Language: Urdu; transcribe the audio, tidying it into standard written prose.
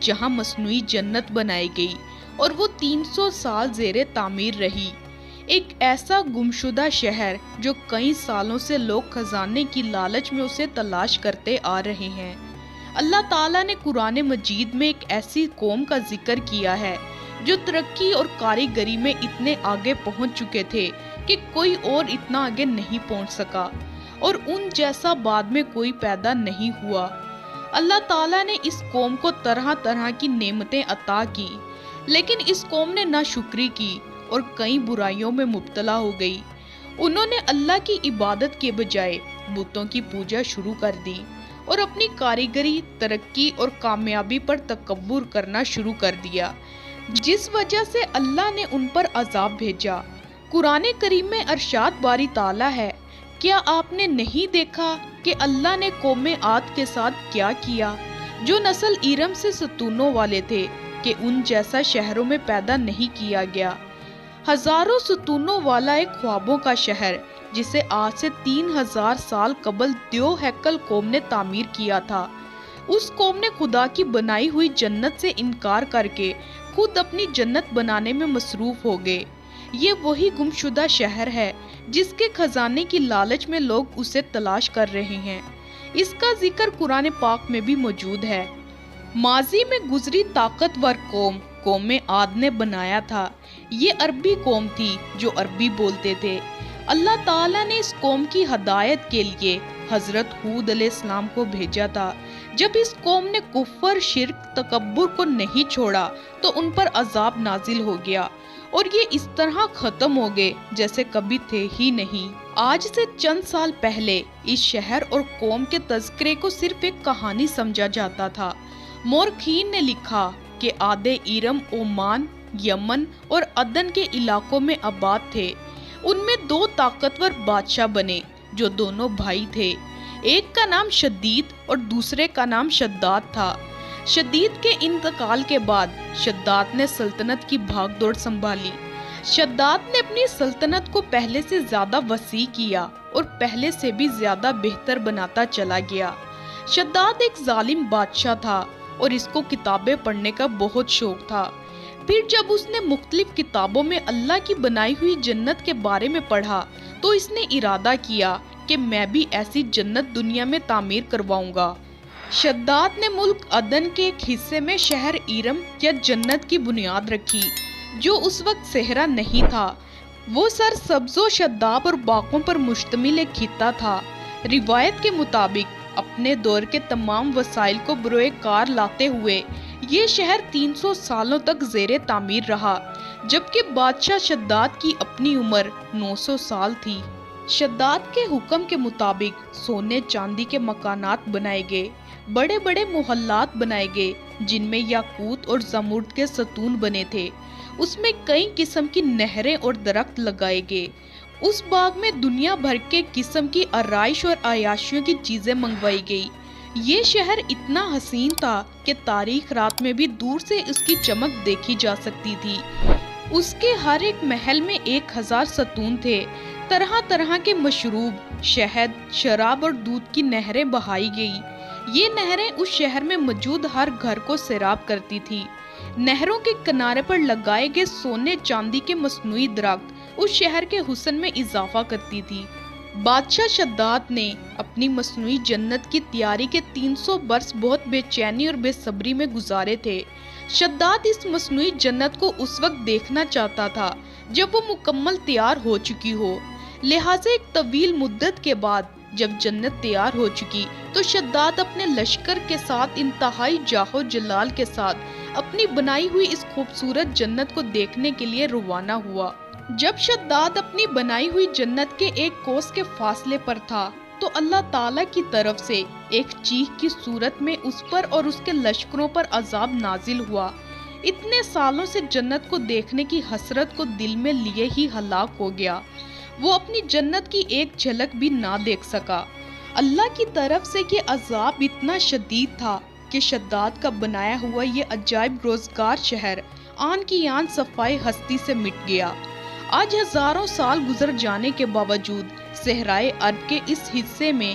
جہاں مصنوعی جنت بنائی گئی اور وہ 300 سال زیر تعمیر رہی۔ ایک ایسا گمشدہ شہر جو کئی سالوں سے لوگ خزانے کی لالچ میں اسے تلاش کرتے آ رہے ہیں۔ اللہ تعالیٰ نے قرآن مجید میں ایک ایسی قوم کا ذکر کیا ہے جو ترقی اور کاریگری میں اتنے آگے پہنچ چکے تھے کہ کوئی اور اتنا آگے نہیں پہنچ سکا اور ان جیسا بعد میں کوئی پیدا نہیں ہوا۔ اللہ تعالیٰ نے اس قوم کو طرح طرح کی نعمتیں عطا کی، لیکن اس قوم نے ناشکری کی اور کئی برائیوں میں مبتلا ہو گئی۔ انہوں نے اللہ کی عبادت کے بجائے بتوں کی پوجا شروع کر دی اور اپنی کاریگری، ترقی اور کامیابی پر تکبر کرنا شروع کر دیا، جس وجہ سے اللہ نے ان پر عذاب بھیجا۔ قرآن کریم میں ارشاد باری تعالیٰ ہے، کیا آپ نے نہیں دیکھا کہ اللہ نے قوم عاد کے ساتھ کیا کیا، جو نسل ارم سے ستونوں والے تھے کہ ان جیسا شہروں میں پیدا نہیں کیا گیا۔ ہزاروں ستونوں والا ایک خوابوں کا شہر جسے آج سے 3000 سال قبل دیو ہیکل قوم نے تعمیر کیا تھا، اس قوم نے خدا کی بنائی ہوئی جنت سے انکار کر کے خود اپنی جنت بنانے میں مصروف ہو گئے۔ یہ وہی گمشدہ شہر ہے جس کے خزانے کی لالچ میں لوگ اسے تلاش کر رہے ہیں۔ اس کا ذکر قرآن پاک میں بھی موجود ہے۔ ماضی میں گزری طاقتور قوم عاد نے بنایا تھا۔ یہ عربی قوم تھی جو عربی بولتے تھے۔ اللہ تعالیٰ نے اس قوم کی ہدایت کے لیے حضرت ہود علیہ السلام کو بھیجا تھا۔ جب اس قوم نے کفر، شرک، تکبر کو نہیں چھوڑا تو ان پر عذاب نازل ہو گیا اور یہ اس طرح ختم ہو گئے جیسے کبھی تھے ہی نہیں۔ آج سے چند سال پہلے اس شہر اور قوم کے تذکرے کو صرف ایک کہانی سمجھا جاتا تھا۔ مورخین نے لکھا کہ آدے ارم عمان، یمن اور عدن کے علاقوں میں آباد تھے۔ ان میں 2 طاقتور بادشاہ بنے جو دونوں بھائی تھے۔ ایک کا نام شدید اور دوسرے کا نام شداد تھا۔ شدید کے انتقال کے بعد شداد نے سلطنت کی بھاگ دوڑ سنبھالی۔ شداد نے اپنی سلطنت کو پہلے سے زیادہ وسیع کیا اور پہلے سے بھی زیادہ بہتر بناتا چلا گیا۔ شداد ایک ظالم بادشاہ تھا اور اس کو کتابیں پڑھنے کا بہت شوق تھا۔ پھر جب اس نے مختلف کتابوں میں اللہ کی بنائی ہوئی جنت کے بارے میں پڑھا تو اس نے ارادہ کیا کہ میں بھی ایسی جنت دنیا میں تعمیر کرواؤں گا۔ شداد نے ملک عدن کے ایک حصے میں شہر ارم یا جنت کی بنیاد رکھی، جو اس وقت صحرا نہیں تھا۔ وہ سرسبز و شاداب اور باغوں پر مشتمل ایک خطہ تھا۔ روایت کے مطابق اپنے دور کے تمام وسائل کو بروئے کار لاتے ہوئے یہ شہر 300 سالوں تک زیر تعمیر رہا، جبکہ بادشاہ شداد کی اپنی عمر 900 سال تھی۔ شداد کے حکم کے مطابق سونے چاندی کے مکانات بنائے گئے، بڑے بڑے محلات بنائے گئے جن میں یاقوت اور زمرد کے ستون بنے تھے۔ اس میں کئی قسم کی نہریں اور درخت لگائے گئے۔ اس باغ میں دنیا بھر کے قسم کی آرائش اور عیاشیوں کی چیزیں منگوائی گئی۔ یہ شہر اتنا حسین تھا کہ تاریخ رات میں بھی دور سے اس کی چمک دیکھی جا سکتی تھی۔ اس کے ہر ایک محل میں 1000 ستون تھے۔ طرح طرح کے مشروب، شہد، شراب اور دودھ کی نہریں بہائی گئی۔ یہ نہریں اس شہر میں موجود ہر گھر کو سیراب کرتی تھی۔ نہروں کے کنارے پر لگائے گئے سونے چاندی کے مصنوعی درخت اس شہر کے حسن میں اضافہ کرتی تھی۔ بادشاہ شداد نے اپنی مصنوعی جنت کی تیاری کے 300 برس بہت بے چینی اور بے صبری میں گزارے تھے۔ شداد اس مصنوعی جنت کو اس وقت دیکھنا چاہتا تھا جب وہ مکمل تیار ہو چکی ہو، لہٰذا ایک طویل مدت کے بعد جب جنت تیار ہو چکی تو شداد اپنے لشکر کے ساتھ انتہائی جاہ و جلال کے ساتھ اپنی بنائی ہوئی اس خوبصورت جنت کو دیکھنے کے لیے روانہ ہوا۔ جب شداد اپنی بنائی ہوئی جنت کے 1 کوس کے فاصلے پر تھا تو اللہ تعالیٰ کی طرف سے ایک چیخ کی صورت میں اس پر اور اس کے لشکروں پر عذاب نازل ہوا۔ اتنے سالوں سے جنت کو دیکھنے کی حسرت کو دل میں لیے ہی ہلاک ہو گیا۔ وہ اپنی جنت کی ایک جھلک بھی نہ دیکھ سکا۔ اللہ کی طرف سے یہ عذاب اتنا شدید تھا کہ شداد کا بنایا ہوا یہ عجائب روزگار شہر آن کی آن صفائے ہستی سے مٹ گیا۔ آج ہزاروں سال گزر جانے کے باوجود صحرائے عرب کے اس حصے میں